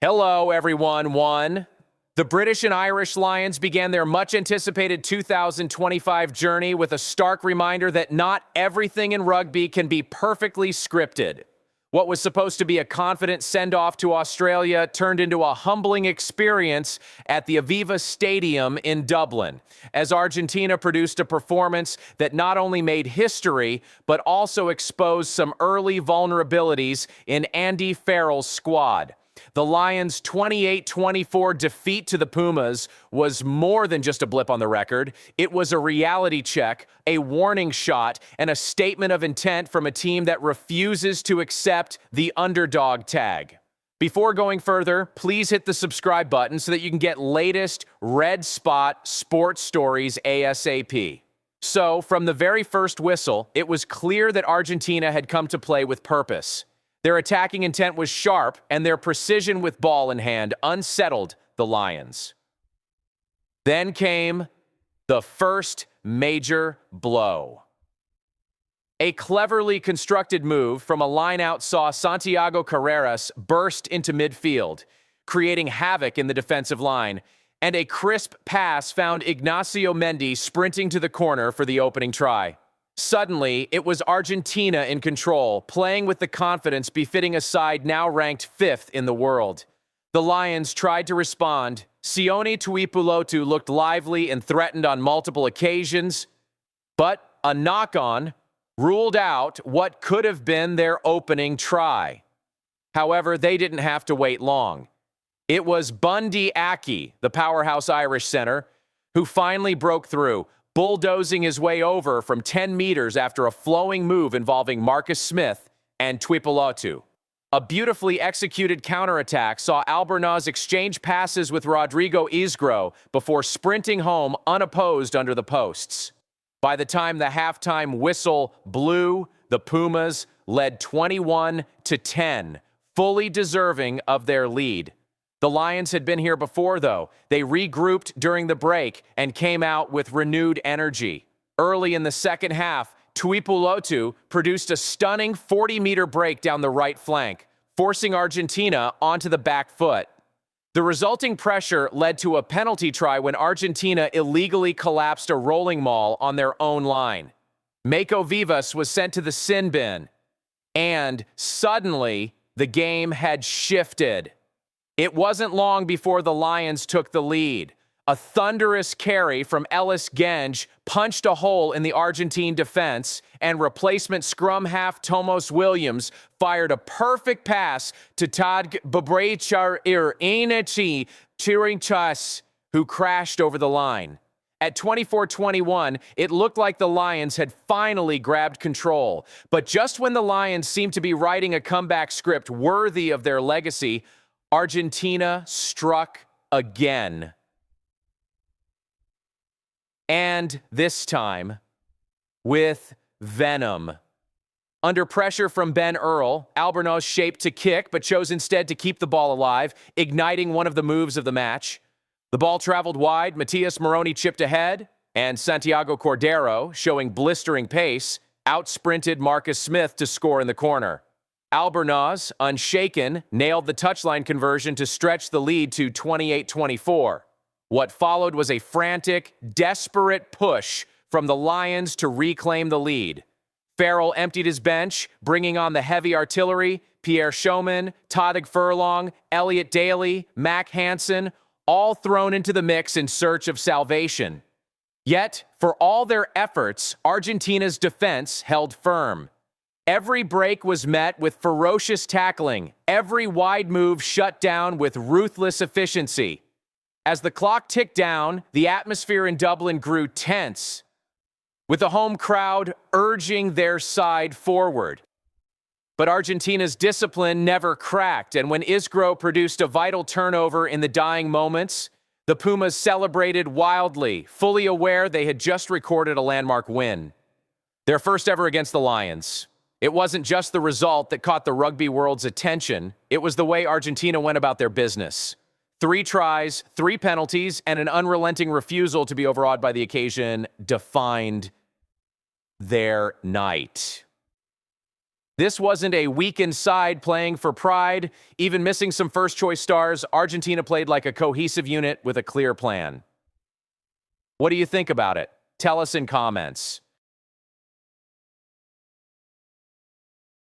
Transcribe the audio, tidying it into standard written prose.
Hello, everyone. The British and Irish Lions began their much-anticipated 2025 journey with a stark reminder that not everything in rugby can be perfectly scripted. What was supposed to be a confident send-off to Australia turned into a humbling experience at the Aviva Stadium in Dublin, as Argentina produced a performance that not only made history, but also exposed some early vulnerabilities in Andy Farrell's squad. The Lions' 28-24 defeat to the Pumas was more than just a blip on the record. It was a reality check, a warning shot, and a statement of intent from a team that refuses to accept the underdog tag. Before going further, please hit the subscribe button so that you can get latest RedSpot sports stories ASAP. So, from the very first whistle, it was clear that Argentina had come to play with purpose. Their attacking intent was sharp, and their precision with ball in hand unsettled the Lions. Then came the first major blow. A cleverly constructed move from a line-out saw Santiago Carreras burst into midfield, creating havoc in the defensive line, and a crisp pass found Ignacio Mendy sprinting to the corner for the opening try. Suddenly, it was Argentina in control, playing with the confidence befitting a side now ranked 5th in the world. The Lions tried to respond. Sione Tuipulotu looked lively and threatened on multiple occasions, but a knock-on ruled out what could have been their opening try. However, they didn't have to wait long. It was Bundy Aki, the powerhouse Irish center, who finally broke through, bulldozing his way over from 10 meters after a flowing move involving Marcus Smith and Tuipulotu. A beautifully executed counterattack saw Albornoz exchange passes with Rodrigo Isgro before sprinting home unopposed under the posts. By the time the halftime whistle blew, the Pumas led 21-10, fully deserving of their lead. The Lions had been here before, though. They regrouped during the break and came out with renewed energy. Early in the second half, Tuipulotu produced a stunning 40-meter break down the right flank, forcing Argentina onto the back foot. The resulting pressure led to a penalty try when Argentina illegally collapsed a rolling maul on their own line. Mako Vivas was sent to the sin bin, and suddenly the game had shifted. It wasn't long before the Lions took the lead. A thunderous carry from Ellis Genge punched a hole in the Argentine defense, and replacement scrum half Tomos Williams fired a perfect pass to Todd Babraichar-Inichi Chirinchas, who crashed over the line. At 24-21, it looked like the Lions had finally grabbed control. But just when the Lions seemed to be writing a comeback script worthy of their legacy, Argentina struck again. And this time, with venom. Under pressure from Ben Earl, Albornoz shaped to kick, but chose instead to keep the ball alive, igniting one of the moves of the match. The ball traveled wide, Matias Moroni chipped ahead, and Santiago Cordero, showing blistering pace, out-sprinted Marcus Smith to score in the corner. Albornoz, unshaken, nailed the touchline conversion to stretch the lead to 28-24. What followed was a frantic, desperate push from the Lions to reclaim the lead. Farrell emptied his bench, bringing on the heavy artillery, Pierre Schoeman, Tadej Furlong, Elliot Daly, Mac Hansen, all thrown into the mix in search of salvation. Yet, for all their efforts, Argentina's defense held firm. Every break was met with ferocious tackling, every wide move shut down with ruthless efficiency. As the clock ticked down, the atmosphere in Dublin grew tense, with the home crowd urging their side forward. But Argentina's discipline never cracked, and when Isgro produced a vital turnover in the dying moments, the Pumas celebrated wildly, fully aware they had just recorded a landmark win. Their first ever against the Lions. It wasn't just the result that caught the rugby world's attention, it was the way Argentina went about their business. 3 tries, 3 penalties, and an unrelenting refusal to be overawed by the occasion defined their night. This wasn't a weakened side playing for pride. Even missing some first-choice stars, Argentina played like a cohesive unit with a clear plan. What do you think about it? Tell us in comments.